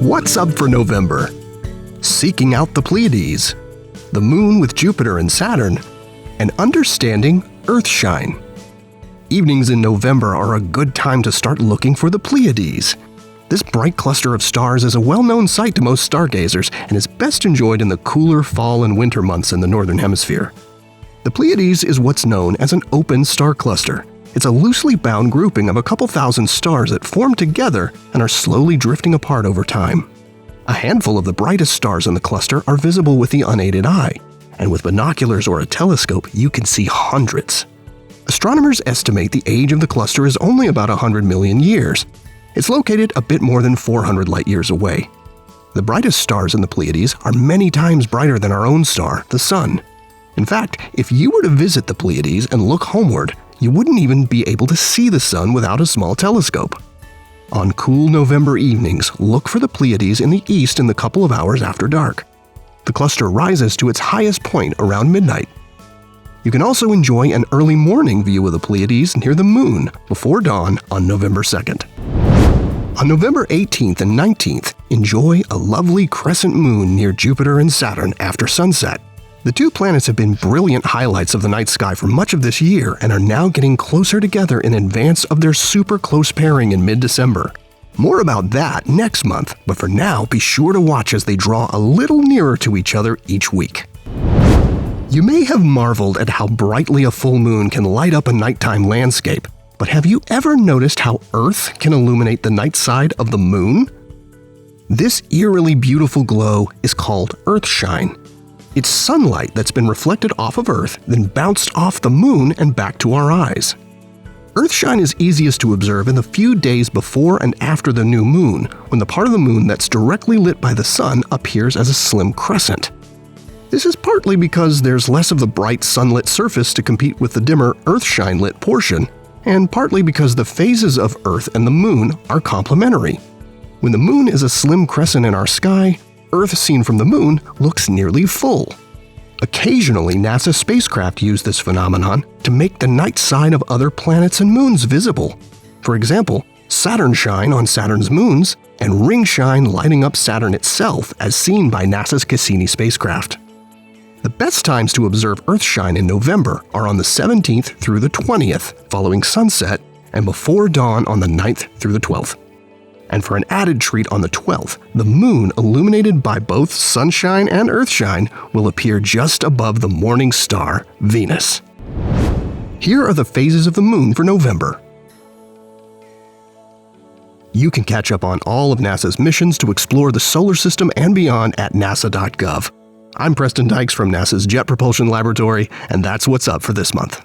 What's up for November? Seeking out the Pleiades, the Moon with Jupiter and Saturn, and understanding Earthshine. Evenings in November are a good time to start looking for the Pleiades. This bright cluster of stars is a well-known sight to most stargazers and is best enjoyed in the cooler fall and winter months in the Northern Hemisphere. The Pleiades is what's known as an open star cluster. It's a loosely bound grouping of a couple thousand stars that form together and are slowly drifting apart over time. A handful of the brightest stars in the cluster are visible with the unaided eye, and with binoculars or a telescope you can see hundreds. Astronomers estimate the age of the cluster is only about 100 million years. It's located a bit more than 400 light-years away. The brightest stars in the Pleiades are many times brighter than our own star, the Sun. In fact, if you were to visit the Pleiades and look homeward, you wouldn't even be able to see the Sun without a small telescope. On cool November evenings, look for the Pleiades in the east in the couple of hours after dark. The cluster rises to its highest point around midnight. You can also enjoy an early morning view of the Pleiades near the Moon before dawn on November 2nd. On November 18th and 19th, enjoy a lovely crescent moon near Jupiter and Saturn after sunset. The two planets have been brilliant highlights of the night sky for much of this year and are now getting closer together in advance of their super close pairing in mid-December. More about that next month, but for now be sure to watch as they draw a little nearer to each other each week. You may have marveled at how brightly a full moon can light up a nighttime landscape, but have you ever noticed how Earth can illuminate the night side of the moon? This eerily beautiful glow is called Earthshine. It's sunlight that's been reflected off of Earth, then bounced off the moon and back to our eyes. Earthshine is easiest to observe in the few days before and after the new moon, when the part of the moon that's directly lit by the sun appears as a slim crescent. This is partly because there's less of the bright sunlit surface to compete with the dimmer Earthshine-lit portion, and partly because the phases of Earth and the moon are complementary. When the moon is a slim crescent in our sky, Earth seen from the moon looks nearly full. Occasionally, NASA spacecraft use this phenomenon to make the night side of other planets and moons visible. For example, Saturnshine on Saturn's moons, and Ringshine lighting up Saturn itself as seen by NASA's Cassini spacecraft. The best times to observe Earthshine in November are on the 17th through the 20th, following sunset, and before dawn on the 9th through the 12th. And for an added treat on the 12th, the moon illuminated by both sunshine and earthshine will appear just above the morning star, Venus. Here are the phases of the moon for November. You can catch up on all of NASA's missions to explore the solar system and beyond at nasa.gov. I'm Preston Dykes from NASA's Jet Propulsion Laboratory, and that's what's up for this month.